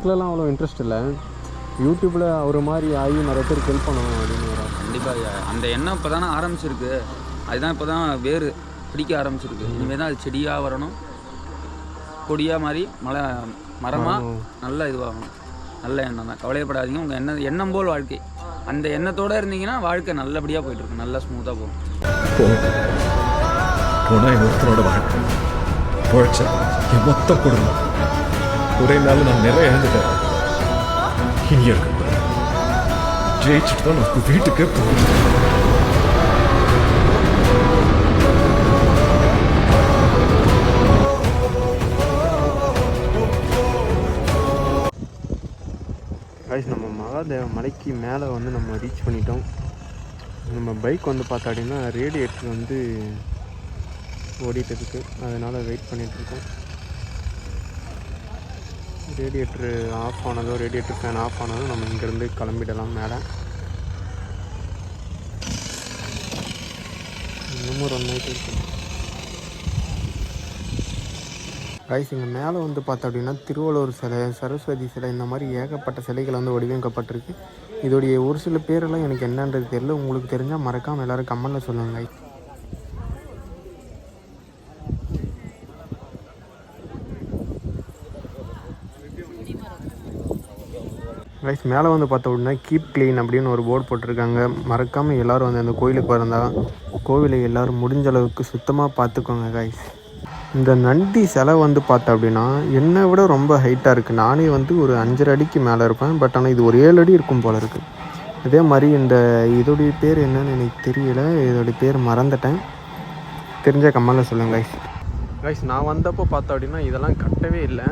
இதுலலாம் அவ்வளோ இன்ட்ரெஸ்ட் இல்லை. யூடியூப்பில் ஒரு மாதிரி ஆகி நிறைய பேர் ஹெல்ப் பண்ணணும் அப்படின்னு. கண்டிப்பாக அந்த எண்ணம் இப்போ தானே ஆரம்பிச்சிருக்கு. அதுதான் இப்போ தான் வேறு பிடிக்க ஆரம்பிச்சிருக்கு. இனிமேல் தான் அது செடியாக வரணும், கொடியாக மாதிரி மரமாக நல்ல இதுவாகணும். நல்ல எண்ணம் தான், கவலையப்படாதீங்க. உங்கள் எண்ணம் போல் வாழ்க்கை. அந்த எண்ணத்தோடு இருந்தீங்கன்னா வாழ்க்கை நல்லபடியாக போயிட்டுருக்கு, நல்லா ஸ்மூத்தாக போகும். போனால் என் ஒருத்தனோட வாழ்க்கை பொழைச்ச என் மொத்த குடும்பம் ஒரே நாள் நான் நிறைய இழந்துட்டேன். இனி இருக்க ஜெயிச்சுட்டு தான் நான் வீட்டுக்கே போகணும். கைஸ், நம்ம மகாதேவ மலைக்கு மேலே வந்து நம்ம ரீச் பண்ணிட்டோம். நம்ம பைக் வந்து பார்த்தா அப்படின்னா ரேடியேட்டர் வந்து ஓடிட்டு இருக்கு, அதனால் வெயிட் பண்ணிகிட்ருக்கோம். ரேடியேட்ரு ஆஃப் ஆனதோ, ரேடியேட்டர் ஃபேன் ஆஃப் ஆனதோ நம்ம இங்கேருந்து கிளம்பிடலாம் மேலே. இன்னமும் 1 நைட் இருக்கு. கைஸ், இங்கே மேலே வந்து பார்த்தா அப்படின்னா திருவள்ளுவர் சிலை, சரஸ்வதி சிலை, இந்த மாதிரி ஏகப்பட்ட சிலைகள் வந்து வடிவமைக்கப்பட்டிருக்கு. இதோடைய ஒரு சில பேரெல்லாம் எனக்கு என்னன்றது தெரியல. உங்களுக்கு தெரிஞ்சால் மறக்காமல் எல்லோரும் கமெண்ட்டில் சொல்லுங்கள். கைஸ், மேலே வந்து பார்த்த உடனே கீப் க்ளீன் அப்படின்னு ஒரு போர்டு போட்டிருக்காங்க. மறக்காமல் எல்லோரும் வந்து அந்த கோயிலுக்கு வந்தால் கோவிலை எல்லோரும் முடிஞ்ச அளவுக்கு சுத்தமாக பார்த்துக்கோங்க கைஸ். இந்த நந்தி சிலை வந்து பார்த்தா அப்படின்னா என்னை விட ரொம்ப ஹைட்டாக இருக்குது. நானே வந்து ஒரு 5.5 அடிக்கு மேலே இருப்பேன். பட் ஆனால் இது ஒரு 7 அடி இருக்கும் போல் இருக்குது. அதே மாதிரி இதோடைய பேர் என்னன்னு எனக்கு தெரியல, இதோடைய பேர் மறந்துட்டேன். தெரிஞ்ச கமெண்ட்டில் சொல்லுங்கள் கைஸ். கைஸ், நான் வந்தப்போ பார்த்தா அப்படின்னா இதெல்லாம் கட்டவே இல்லை,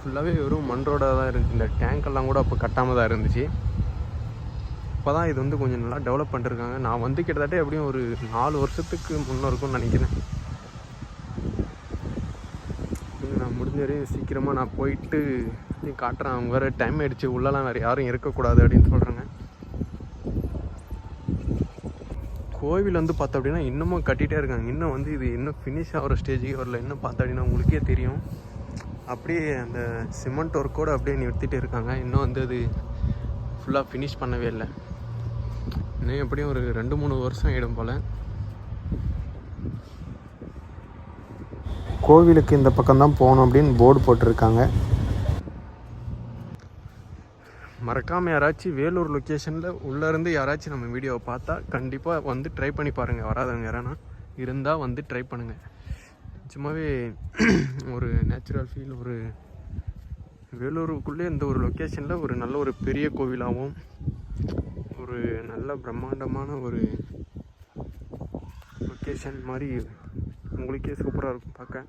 ஃபுல்லாகவே வெறும் மண் ரோடாக தான் இருந்துச்சு. இந்த டேங்கெல்லாம் கூட அப்போ கட்டாமல் தான் இருந்துச்சு. இப்போ தான் இது வந்து கொஞ்சம் நல்லா டெவலப் பண்ணிருக்காங்க. நான் வந்து கிட்டத்தட்ட எப்படியும் ஒரு 4 வருஷத்துக்கு முன்னே இருக்கும்னு நினைக்கிறேன். நான் முடிஞ்ச வரையும் சீக்கிரமாக நான் போயிட்டு காட்டுறேன். அவங்க வேறு டைம் ஆகிடுச்சு, உள்ளலாம் வேறு யாரும் இருக்கக்கூடாது அப்படின்னு சொல்கிறாங்க. கோவில் வந்து பார்த்தா அப்படின்னா இன்னமும் கட்டிகிட்டே இருக்காங்க. இன்னும் வந்து இது இன்னும் ஃபினிஷ் ஆகிற ஸ்டேஜுக்கு வரல. இன்னும் பார்த்தா அப்படின்னா உங்களுக்கே தெரியும், அப்படியே அந்த சிமெண்ட் ஒர்க்கோடு அப்படியே நிறுத்திட்டு இருக்காங்க. இன்னும் வந்து அது ஃபுல்லாக ஃபினிஷ் பண்ணவே இல்லை. இன்னும் எப்படியும் ஒரு 2-3 வருஷம் ஆகிடும் போல். கோவிலுக்கு இந்த பக்கம்தான் போகணும் அப்படின்னு போர்டு போட்டிருக்காங்க. மறக்காமல் யாராச்சும் வேலூர் லொக்கேஷனில் உள்ளேருந்து யாராச்சும் நம்ம வீடியோவை பார்த்தா கண்டிப்பாக வந்து ட்ரை பண்ணி பாருங்கள். வராதவங்க யாரானா இருந்தால் வந்து ட்ரை பண்ணுங்கள். சும்மாவே ஒரு நேச்சுரல் ஃபீல். ஒரு வேலூருக்குள்ளே இந்த ஒரு லொக்கேஷனில் ஒரு நல்ல ஒரு பெரிய கோவிலாகவும் ஒரு நல்ல பிரம்மாண்டமான ஒரு லொக்கேஷன் மாதிரி உங்களுக்கே சூப்பராக இருக்கும் பார்க்க.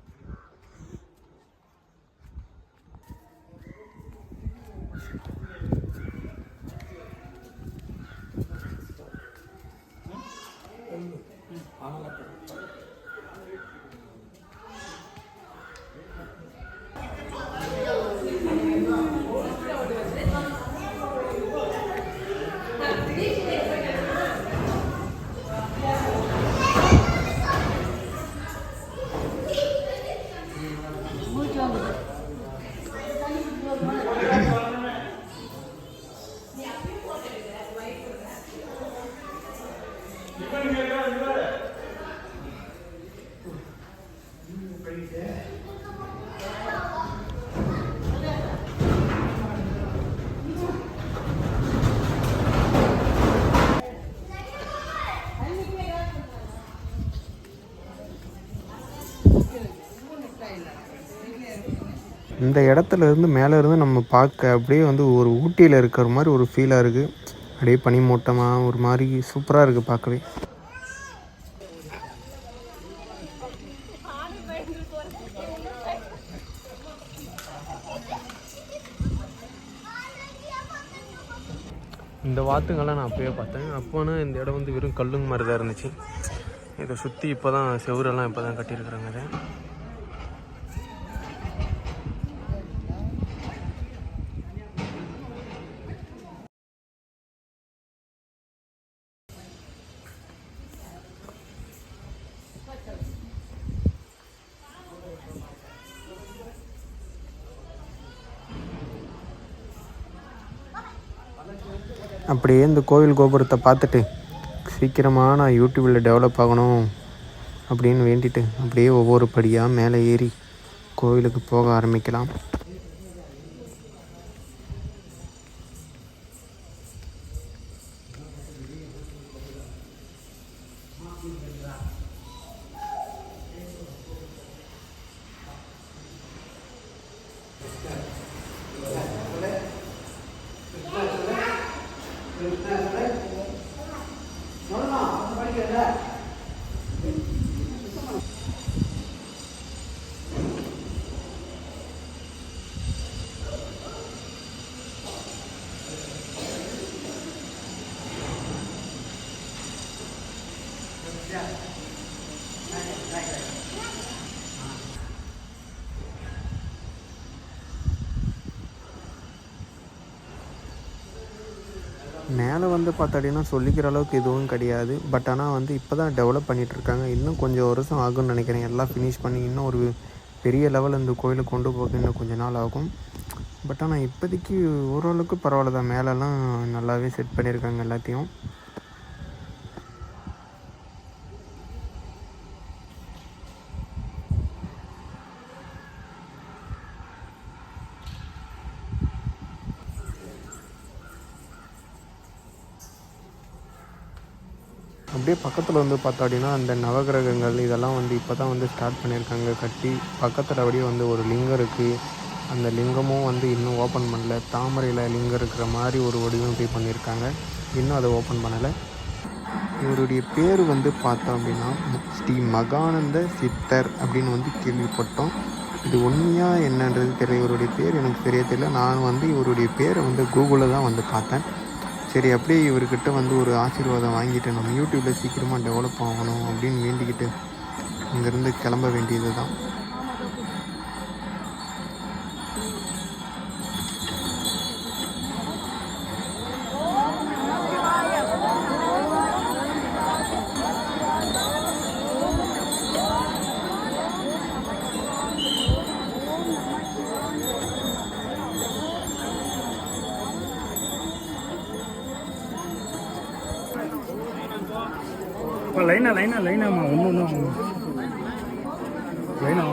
இந்த இடத்துல இருந்து மேலே இருந்து நம்ம பார்க்க அப்படியே வந்து ஒரு ஊட்டியில் இருக்கிற மாதிரி ஒரு ஃபீலாக இருக்குது. அப்படியே பனிமூட்டமாக ஒரு மாதிரி சூப்பராக இருக்குது பார்க்கவே. இந்த வாத்துங்கெல்லாம் நான் அப்போயே பார்த்தேன். அப்போனா இந்த இடம் வந்து வெறும் கல்லுங்க மாதிரி தான் இருந்துச்சு. இதை சுற்றி இப்போ தான் செவரெல்லாம் இப்போ தான் கட்டியிருக்கிறாங்க. அதை அப்படியே இந்த கோவில் கோபுரத்தை பார்த்துட்டு சீக்கிரமாக நான் யூடியூப்பில் டெவலப் ஆகணும் அப்படின்னு வேண்டிட்டு அப்படியே ஒவ்வொரு படியாக மேலே ஏறி கோவிலுக்கு போக ஆரம்பிக்கலாம். மேலே வந்து பார்த்தாடினா சொல்லிக்கிற அளவுக்கு எதுவும் கிடையாது. பட் ஆனால் வந்து இப்போ தான் டெவலப் பண்ணிகிட்ருக்காங்க. இன்னும் கொஞ்சம் வருஷம் ஆகும்னு நினைக்கிறேன். எல்லாம் ஃபினிஷ் பண்ணி இன்னும் ஒரு பெரிய லெவல் இந்த கோயிலை கொண்டு போக இன்னும் கொஞ்சம் நாள் ஆகும். பட் ஆனால் இப்போதைக்கு ஓரளவுக்கு பரவாயில்ல தான். மேலெல்லாம் நல்லாவே செட் பண்ணியிருக்காங்க எல்லாத்தையும். அப்படியே பக்கத்தில் வந்து பார்த்தோம் அப்படின்னா அந்த நவகிரகங்கள் இதெல்லாம் வந்து இப்போ தான் வந்து ஸ்டார்ட் பண்ணியிருக்காங்க கட்டி. பக்கத்தில் அப்படியே வந்து ஒரு லிங்கம் இருக்குது. அந்த லிங்கமும் வந்து இன்னும் ஓப்பன் பண்ணல. தாமரையில் லிங்கம் இருக்கிற மாதிரி ஒரு வடிவமைப்பு பண்ணியிருக்காங்க. இன்னும் அதை ஓப்பன் பண்ணலை. இவருடைய பேர் வந்து பார்த்தோம் அப்படின்னா ஸ்ரீ மகானந்த சித்தர் அப்படின்னு வந்து கேள்விப்பட்டோம். இது உண்மையாக என்னன்றது தெரியல. இவருடைய பேர் எனக்கு சரியாக தெரியல. நான் வந்து இவருடைய பேரை வந்து கூகுளில் தான் வந்து பார்த்தேன். சரி, அப்படியே இவர்கிட்ட வந்து ஒரு ஆசீர்வாதம் வாங்கிட்டு நம்ம யூடியூப்பில் சீக்கிரமாக டெவலப் ஆகணும் அப்படின்னு வேண்டிக்கிட்டு இங்கேருந்து கிளம்ப வேண்டியது தான். லைனாமா ஒன்று லைனா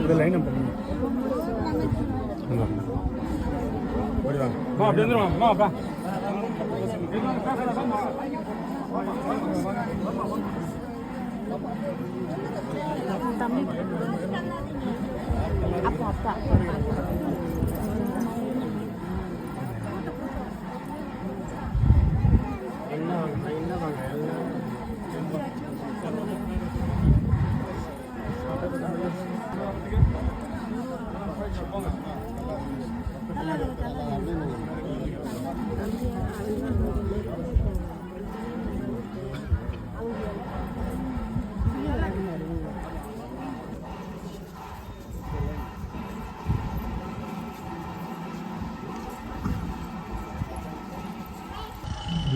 இது லைன் அப்படி வந்துருமா அப்பா அப்பா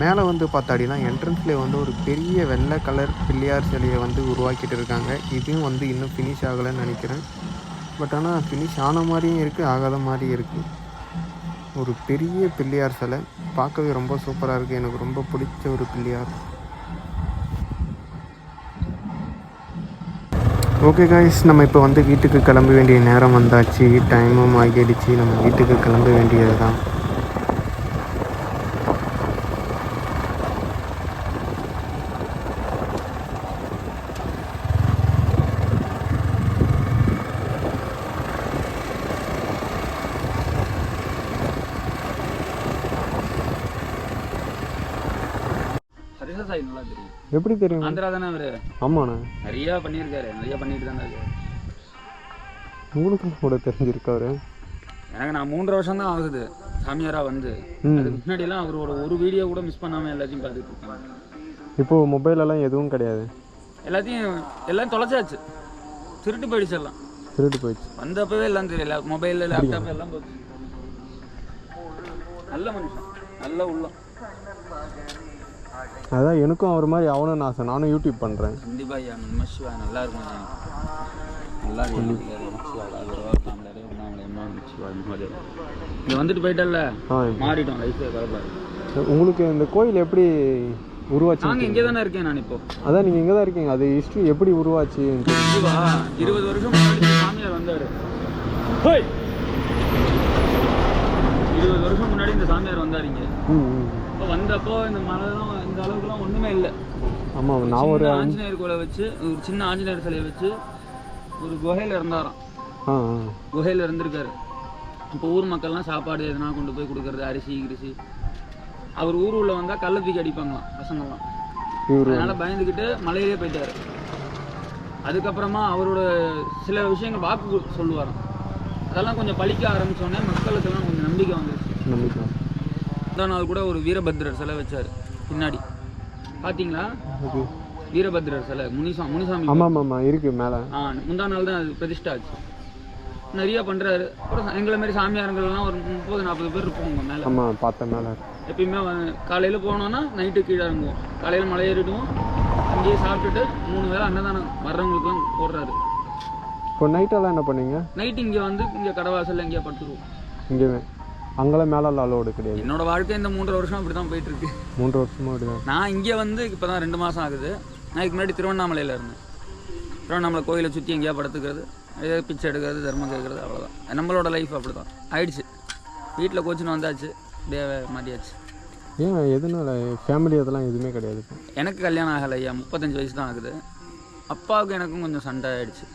மேலே வந்து பார்த்தாடினா என்ட்ரன்ஸ்லேயே வந்து ஒரு பெரிய வெள்ளை கலர் பிள்ளையார் சிலையை வந்து உருவாக்கிட்டு இருக்காங்க. இதுவும் வந்து இன்னும் ஃபினிஷ் ஆகலைன்னு நினைக்கிறேன். பட் ஆனால் ஃபினிஷ் ஆன மாதிரியும் இருக்குது, ஆகாத மாதிரியும் இருக்குது. ஒரு பெரிய பிள்ளையார் சிலை பார்க்கவே ரொம்ப சூப்பராக இருக்குது. எனக்கு ரொம்ப பிடிச்ச ஒரு பிள்ளையார். ஓகே காய்ஸ், நம்ம இப்போ வந்து வீட்டுக்கு கிளம்ப வேண்டிய நேரம் வந்தாச்சு. டைமும் ஆகிடுச்சு. நம்ம வீட்டுக்கு கிளம்ப வேண்டியது தான். நல்லா தெரியும். எப்படி தெரியும்? ஆந்திரா தானே அவரு? ஆமாண்ணா, நிறையா பண்ணியிருக்காரு. நிறையா பண்ணிட்டு தானே இருக்காரு. உங்களுக்கு கூட தெரிஞ்சிருக்காரு. எனக்கு நான் 3 வருஷம் தான் ஆகுது சாமியாராக வந்து. அதுக்கு முன்னாடியெல்லாம் அவர் ஒரு வீடியோ கூட மிஸ் பண்ணாமல் எல்லாத்தையும் பார்த்துட்டு இருக்காங்க. இப்போது மொபைலெல்லாம் எதுவும் கிடையாது. எல்லாம் தொலைச்சாச்சு. திருட்டு போயிடுச்சு. எல்லாம் திருட்டு போயிடுச்சு. வந்தப்பவே எல்லாம் தெரியல. மொபைல் லேப்டாப் எல்லாம் போச்சு. நல்ல மனுஷன், நல்ல உள்ளம். அதான் எனக்கும் அவர் மாதிரி ஆகணும்னு ஆசை. நானும் யூடியூப் பண்ணுறேன். கண்டிப்பாக ஐயா. நமசிவா நல்லா இருக்கும். நல்லா இருக்கும். இங்கே வந்துட்டு போயிட்டல்ல, மாறிட்டோம் லைஃபே. கவலைப்பாரு. உங்களுக்கு இந்த கோயில் எப்படி உருவாச்சு? நாங்கள் இங்கே தானே இருக்கேன் நான் இப்போ. அதான் நீங்கள் இங்கே தான் இருக்கீங்க. அது ஹிஸ்ட்ரி எப்படி உருவாச்சு? 20 வருஷம் முன்னாடி சாமியார் வந்தார். 20 வருஷம் முன்னாடி இந்த சாமியார் வந்தார் இங்கே. இப்போ வந்தப்போ இந்த மலைலாம் இந்த அளவுக்குலாம் ஒன்றுமே இல்லை. ஆமாம், நான் ஒரு ஆஞ்சநேயர் கோலை வச்சு, ஒரு சின்ன ஆஞ்சநேயர் சிலையை வச்சு ஒரு குகையில் இருந்தாராம். குகையில் இருந்திருக்காரு. இப்போ ஊர் மக்கள்லாம் சாப்பாடு எதனா கொண்டு போய் கொடுக்கறது, அரிசி கிரிசி. அவர் ஊர் உள்ள வந்தால் கல்லை தூக்கி அடிப்பாங்களாம் பசங்கள்லாம். அதனால பயந்துக்கிட்டு மலையிலே போயிட்டாரு. அதுக்கப்புறமா அவரோட சில விஷயங்கள் வாக்கு சொல்லுவாராம். அதெல்லாம் கொஞ்சம் பழிக்க ஆரம்பித்தோடனே மக்களுக்கெல்லாம் கொஞ்சம் நம்பிக்கை வந்துருச்சு. முந்தா நாள் கூட ஒரு வீரபத்ரர் சிலை வச்சார் பின்னாடி. பார்த்தீங்களா? வீரபத்ரர் சிலை முனிசாமி. ஆமாம் இருக்கு மேலே. முந்தா நாள் தான் அது பிரதிஷ்டை ஆச்சு. நிறைய பண்ணுறாரு. அப்புறம் எங்களை மாதிரி சாமியாரங்கள்லாம் ஒரு 30-40 பேர் இருப்போம் உங்கள் மேலே. ஆமாம், பார்த்தேன் மேலே. எப்பயுமே காலையில் போனோன்னா நைட்டு கீழே இறங்குவோம். காலையில் மலை ஏறிடுவோம். அங்கேயே சாப்பிட்டுட்டு 3 வேளை அன்னதானம் வர்றவங்களுக்குலாம் போடுறாரு. இப்போ நைட்டெல்லாம் என்ன பண்ணீங்க? நைட்டு இங்கே வந்து இங்கே கடவாசலில் எங்கேயா படுத்துருவோம். இங்கே அங்கெல்லாம் மேலே அலோடு கிடையாது. என்னோட வாழ்க்கை இந்த 3 வருஷம் அப்படி தான் போயிட்டு இருக்கு. 3 வருஷமா அப்படிதான். நான் இங்கே வந்து இப்போ தான் 2 மாதம் ஆகுது. நான் இதுக்கு முன்னாடி திருவண்ணாமலையில் இருந்தேன். திருவண்ணாமலை கோயிலை சுற்றி எங்கேயா படுத்துக்கிறது, ஏதாவது பிச்சை எடுக்கிறது, தர்மம் கேட்குறது, அவ்வளோதான். நம்மளோட லைஃப் அப்படி தான் ஆயிடுச்சு. வீட்டில் கோச்சின்னு வந்தாச்சு, அப்படியே மாட்டியாச்சு. ஏன் எதனால? ஃபேமிலி அதெல்லாம் எதுவுமே கிடையாது. எனக்கு கல்யாணம் ஆகலை ஐயா. 35 வயசு தான் ஆகுது. அப்பாவுக்கு எனக்கும் கொஞ்சம் சண்டை ஆகிடுச்சு.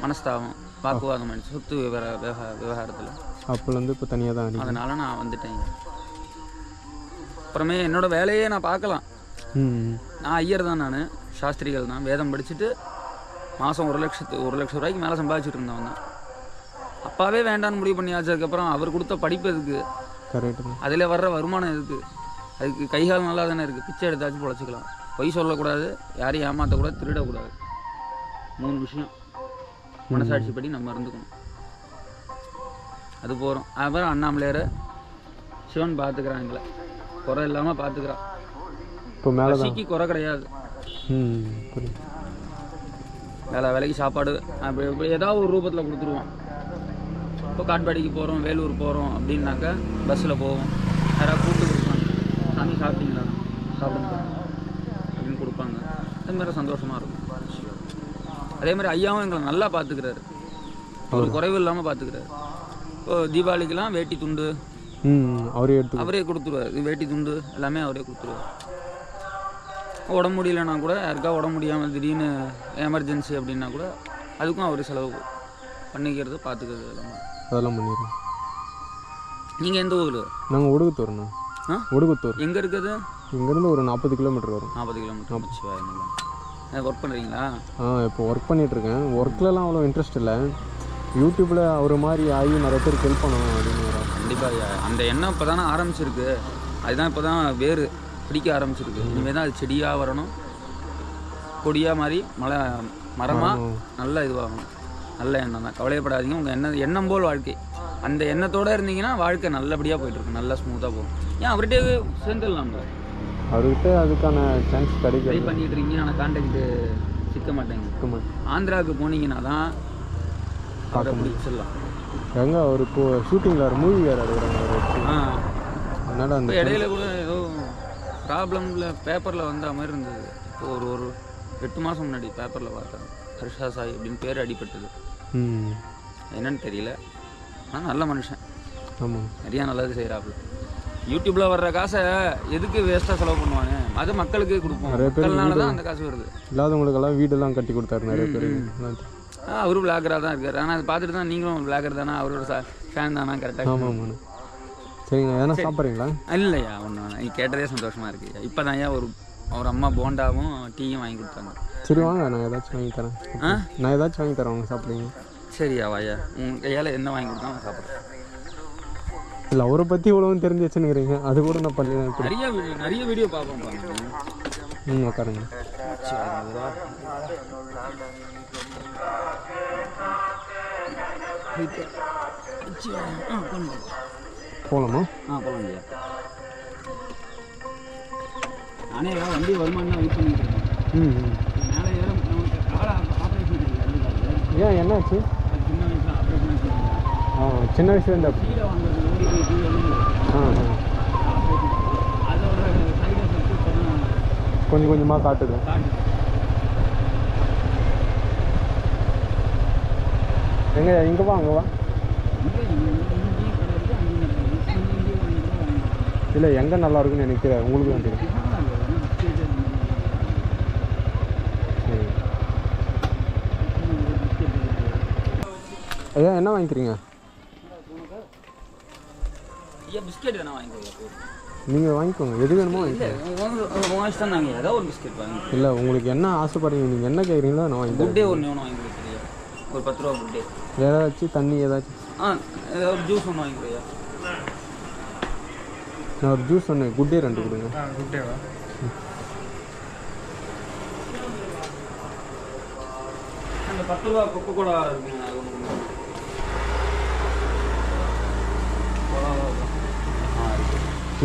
மனஸ்தாபம், வாக்குவாதம் ஆகிடுச்சு சொத்து விவகாரத்தில். அப்போலேருந்து இப்போ தனியாக தான். அதனால் நான் வந்துட்டேன். அப்புறமே என்னோடய வேலையே நான் பார்க்கலாம். நான் ஐயர் தான், நான் சாஸ்திரிகள் தான். வேதம் படிச்சுட்டு மாதம் 1 லட்சம் ரூபாய்க்கு மேலே சம்பாதிச்சுட்டு இருந்தவன் தான். அப்பாவே வேண்டான்னு முடிவு பண்ணி ஆச்சதுக்கப்புறம் அவர் கொடுத்த படிப்பு எதுக்கு? கரெக்டு. அதில் வர்ற வருமானம் எதுக்கு? அதுக்கு கைகால் நல்லா தானே இருக்குது. பிச்சை எடுத்தாச்சும் பொழைச்சிக்கலாம். பொய் சொல்லக்கூடாது, யாரையும் ஏமாற்றக்கூடாது, திருடக்கூடாது. 3 விஷயம் மனசாட்சிப்படி நம்ம இருந்துக்கணும். அது போகிறோம். அப்புறம் அண்ணாமலையார் சிவன் பார்த்துக்கிறான், எங்களை குறை இல்லாமல் பார்த்துக்கிறான். இப்போ மேலே பசிக்கு குறை கிடையாது. வேலைக்கு சாப்பாடு அப்படி ஏதாவது ஒரு ரூபத்தில் கொடுத்துருவோம். இப்போ காட்பாடிக்கு போகிறோம், வேலூர் போகிறோம் அப்படின்னாக்கா பஸ்ஸில் போவோம். யாராவது கூப்பிட்டு கொடுப்பாங்க, சாமி சாப்பிட்டீங்களா, சாப்பிடுங்க அப்படின்னு கொடுப்பாங்க. அதுமாதிரி சந்தோஷமாக இருக்கும். அதே மாதிரி ஐயாவும் எங்களை நல்லா பார்த்துக்கிறாரு. ஒரு குறைவு இல்லாமல் பார்த்துக்கிறாரு. இப்போ தீபாவளிக்கெலாம் வேட்டி துண்டு அவரே கொடுத்துருவார். வேட்டி துண்டு எல்லாமே அவரே கொடுத்துருவார். உடம்பு முடியலன்னா கூட, யாருக்கா உடம்பு முடியாமல் திடீர்னு எமர்ஜென்சி அப்படின்னா கூட அதுக்கும் அவர் செலவு பண்ணிக்கிறது, பார்த்துக்கிறது அதெல்லாம் பண்ணிடுறோம். நீங்கள் எந்த ஊர்? நாங்கள் ஒடுகுத்தூர்ண்ணா. ஒடுகுத்தூர் எங்கே இருக்குது? இங்கேருந்து ஒரு 40 கிலோமீட்டர் வரும். 40 கிலோமீட்டர். ஒர்க் பண்ணுறீங்களா? இப்போ ஒர்க் பண்ணிகிட்ருக்கேன். ஒர்க்லலாம் அவ்வளோ இன்ட்ரெஸ்ட் இல்லை. யூடியூப்பில் ஒரு மாதிரி ஆகி நிறைய பேருக்கு ஹெல்ப் பண்ணணும் அப்படின்னு. கண்டிப்பாக அந்த எண்ணம் இப்போ தானே ஆரம்பிச்சிருக்கு. அதுதான் இப்போ தான் வேறு பிடிக்க ஆரம்பிச்சிருக்கு. இனிமேல் தான் அது செடியாக வரணும், கொடியாக மாதிரி மரமாக நல்லா இதுவாகணும். நல்ல எண்ணம் தான். கவலைப்படாதீங்க. உங்கள் எண்ணம் போல் வாழ்க்கை. அந்த எண்ணத்தோடு இருந்தீங்கன்னா வாழ்க்கை நல்லபடியாக போயிட்டுருக்கு, நல்லா ஸ்மூத்தாக போகும். ஏன் அவர்கிட்டே சேர்ந்துடலாம்ல? அவர்கிட்ட அதுக்கான சான்ஸ் கிடைக்கும். ட்ரை பண்ணிட்டு இருக்கீங்க, ஆனால் கான்டாக்ட் சிக்க மாட்டேங்க. ஆந்திராவுக்கு போனீங்கன்னா தான் அவரை பிடிச்சிடலாம். எங்கே அவர் இப்போ ஷூட்டிங்கில் ஒரு மூவி வேறு எடுக்கிறாங்க. அதனால் அந்த இடையில கூட ஏதோ ப்ராப்ளமில் பேப்பரில் வந்த மாதிரி இருந்தது. இப்போ ஒரு 8 மாதம் முன்னாடி பேப்பரில் பார்த்தேன். ஹர்ஷா சாய் அப்படின்னு பேர் அடிபட்டது. என்னன்னு தெரியல. ஆனால் நல்ல மனுஷன். ஆமாம், நிறையா நல்லது செய்கிறாப்புல. யூடியூப்பில் வர்ற காசை எதுக்கு வேஸ்ட்டாக செலவு பண்ணுவாங்க? அது மக்களுக்கு கொடுப்போம். மக்கள்னால தான் அந்த காசு வருது. இல்லாதவங்களுக்கெல்லாம் வீடெல்லாம் கட்டி கொடுத்தாரு நிறைய பேர். அவரும் விளாகராக தான் இருக்கார். ஆனால் அதை பார்த்துட்டு தான் நீங்களும் விளாகர் தானே, அவரோட ஃபேன் தானா? கரெக்டாக. ஆமாம். சரிங்க, எதனா சாப்பிட்றீங்களா? இல்லையா, ஒன்று வேணாம். நீ கேட்டதே சந்தோஷமாக இருக்குது. இப்போ தான் ஏன் அவர் அம்மா போண்டாவும் டீயும் வாங்கி கொடுத்தாங்க. சரி வாங்க, நான் ஏதாச்சும் வாங்கி தரேன். நான் ஏதாச்சும் வாங்கி தரேன், அவங்க சாப்பிடுங்க. சரியா வாயா, உங்கள் கையால் என்ன வாங்கி கொடுத்தா நான் சாப்பிட்றேன். இல்லை, அவரை பற்றி இவ்வளவும் தெரிஞ்சு வச்சுன்னுக்கிறீங்க. அது கூட நான் பண்ணி நிறைய வீடியோ பார்ப்போம். உட்காருங்க. போகலாமா? போகலாம் ஐயா. நானே ஏதாவது வண்டி வருமானு தான் வெயிட் பண்ணிட்டு இருக்கேன். மேலே ஏற நமக்கு காலை ஆப்ரேஷன் ஏன் என்னாச்சு? அது சின்ன வயசில் ஆப்ரேஷன் வச்சுருக்கேன். சின்ன வயசுலேருந்து அப்படி. கீழே வாங்குறது ஓடி போய் கீழே ஆப்ரேஷன் அதோட சைடு எஃபெக்ட் கொஞ்சம் கொஞ்சமாக காட்டுது. எங்க இங்கே வா அங்கே வா. இல்லை எங்கே நல்லா இருக்குன்னு நினைக்கிறேன் உங்களுக்கு தான் தெரியும். சரி ஐயா என்ன வாங்கிக்கிறீங்க? ஐயா பிஸ்கெட் வேணா வாங்கிக்கோங்க. நீங்கள் வாங்கிக்கோங்க, எது வேணுமோ இல்லை வாங்கிட்டு நாங்கள் ஏதாவது ஒரு பிஸ்கெட் வாங்கி. இல்லை உங்களுக்கு என்ன ஆசைப்படுறீங்க, நீங்கள் என்ன கேட்குறீங்களோ நான் வாங்கி. குட்டே ஒன்று ஒன்று வாங்கி கொடுக்குறியா? ஒரு 10 ரூபா குட்டே. ஏதாச்சும் தண்ணி ஏதாச்சும்? ஏதாவது ஒரு ஜூஸ் ஒன்று வாங்கிக்கிறியா? நான் ஒரு ஜூஸ் ஒன்று குட்டே 2 கொடுங்க. குட்டேவா? அந்த 10 ரூபா கொக்கோ கோலா இருக்குங்க, அது ஒன்று கொடுங்க.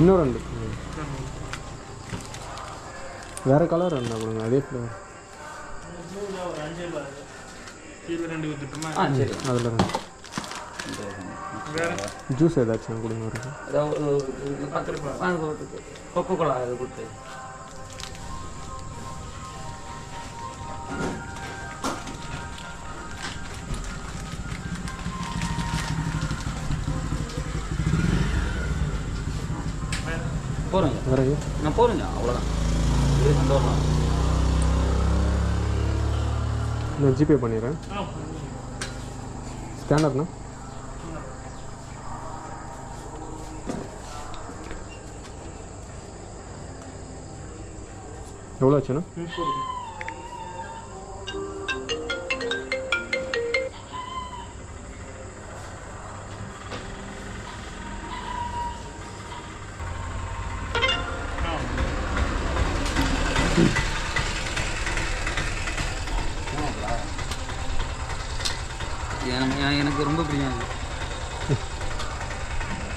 இன்னும் 2 வேறு கலர் இருந்தால் கொடுங்க, அதே ஃப்ளேவர். சரி அதில் 2 ஜூஸ் ஏதாச்சும் கொடுங்க. ஒரு ஏதாவது 10 ரூபா கொக்கோ கோலா அது கொடுத்து. போகிறேங்க வேறு நான் போகிறேங்க, அவ்வளோதான். இதே சந்தோஷம். நான் ஜிபே பண்ணிடுறேன். ஸ்கேனர்ண்ணா எவ்வளோ ஆச்சுண்ணா? எனக்கு ரொம்ப பிடிக்கும்.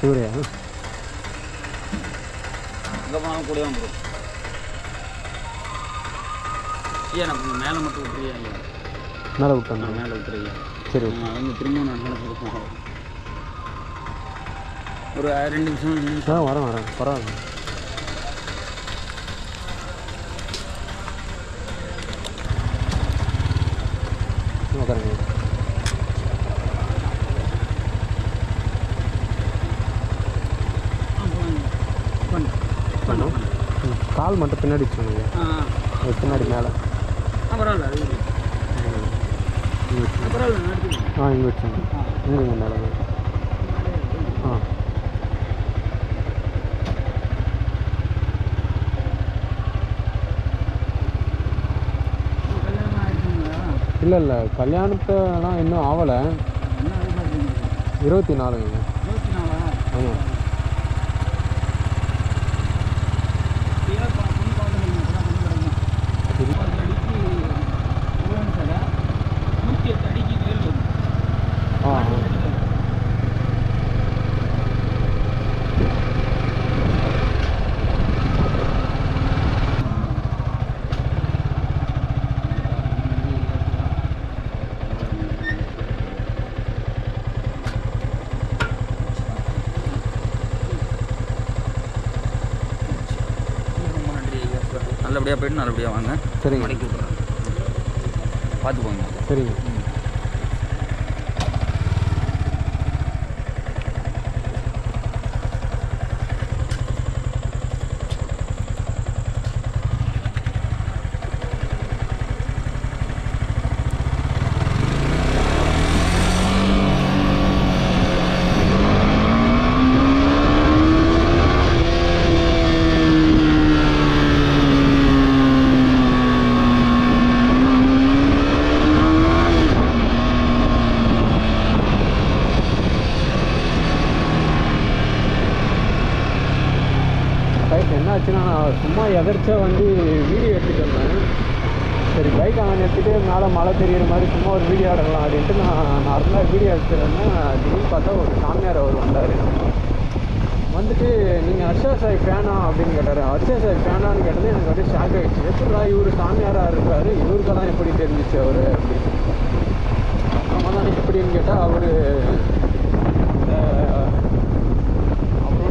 இவரையா? எங்கே போனாலும் கூட வந்துடும். ஐயா நான் மேலே மட்டும் விட்டுறியா? இல்லையா மேலே விட்டேன். மேலே விட்டுறியா? சரி வந்து திரும்ப நான் மேலே கொடுப்போம். ஒரு 2 நிமிஷம். வரேன் பரவாயில்ல. உட்காருங்க. கால் மட்டும் பின்னாடி வச்சுக்கோங்க. அது பின்னாடி மேலே. பரவாயில்ல அது பரவாயில்ல எடுத்துக்கோங்க. இங்கே வச்சுங்க. இங்கே மேலே. இல்லை கல்யாணத்தெல்லாம் இன்னும் ஆகலை. 24ங்க. ஆமாம். நல்லபடியாக போய்ட்டு நல்லபடியாக வாங்க. சரிங்க. மணிக்கு விட்றேன், பார்த்து போங்க. சரிங்க. என்ன ஆச்சுன்னா நான் சும்மா எதர்ச்சியாக வந்து வீடியோ எடுத்துகிட்டு வந்தேன். சரி பைக் அங்கே எடுத்துகிட்டு மேலே மழை தெரிகிற மாதிரி சும்மா ஒரு வீடியோ எடுக்கலாம் அப்படின்ட்டு நான் நார்மலாக வீடியோ எடுத்துகிட்டு வந்தேன். திடீர்னு பார்த்தா ஒரு சாமியார் அவர் வந்தார். வந்துட்டு நீங்கள் ஹர்ஷா சாய் ஃபேனா அப்படின்னு கேட்டார். ஹர்ஷா சாய் ஃபேனான்னு கேட்டது எனக்கு அப்படியே ஷாக் ஆகிடுச்சு. எப்படா இவர் சாமியாராக இருக்கார், இவருக்கெல்லாம் எப்படி தெரிஞ்சிச்சு அவர் அப்படின்னு. அப்புறமா தான் எப்படின்னு கேட்டால் அவருடைய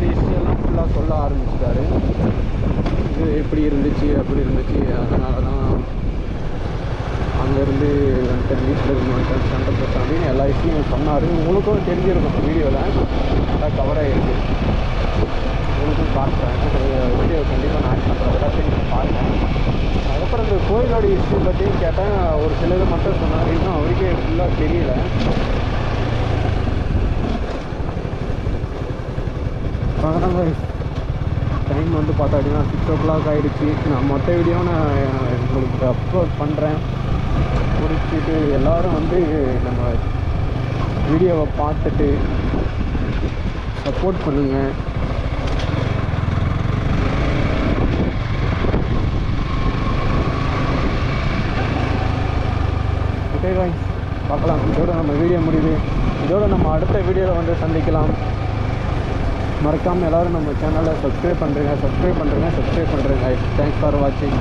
ஹிஸ்ட்ரியெல்லாம் ஃபுல்லாக சொல்ல ஆரம்பிச்சிட்டாரு. இது எப்படி இருந்துச்சு அப்படி இருந்துச்சு, அதனால தான் அங்கேருந்து வந்துட்டு வீட்டில் இருந்து வந்துட்டு சண்டை போட்டேன் அப்படின்னு எல்லா விஷயமும் சொன்னார். உங்களுக்கும் தெரிஞ்சிருக்கும், வீடியோவில் நல்லா கவர் ஆகிருக்கு. உங்களுக்கும் காட்டுறேன், வீடியோ கண்டிப்பாக நான் ஆட் பண்ணுறேன், எல்லாத்தையும் நீங்கள் பாருங்கள். அதுக்கப்புறம் இந்த கோயிலோட ஹிஸ்ட்ரி பற்றியும் கேட்டேன். ஒரு சிலது மட்டும் சொன்னார், இன்னும் அவருக்கே ஃபுல்லாக தெரியல. டைம் வந்து பார்த்தா அப்படின்னா 6 o'clock ஆகிடுச்சு. நான் மொத்த வீடியோவும் நான் உங்களுக்கு அப்லோட் பண்ணுறேன். குறிச்சிட்டு எல்லோரும் வந்து நம்ம வீடியோவை பார்த்துட்டு சப்போர்ட் பண்ணுங்கள். ஓகே காய்ஸ், பார்க்கலாம். இதோட நம்ம வீடியோ முடியுது. இதோட நம்ம அடுத்த வீடியோவில் வந்து சந்திக்கலாம். மறக்காமல் எல்லோரும் நம்ம சேனலை சப்ஸ்கிரைப் பண்ணுறேங்க. தேங்க்ஸ் ஃபார் வாட்சிங்.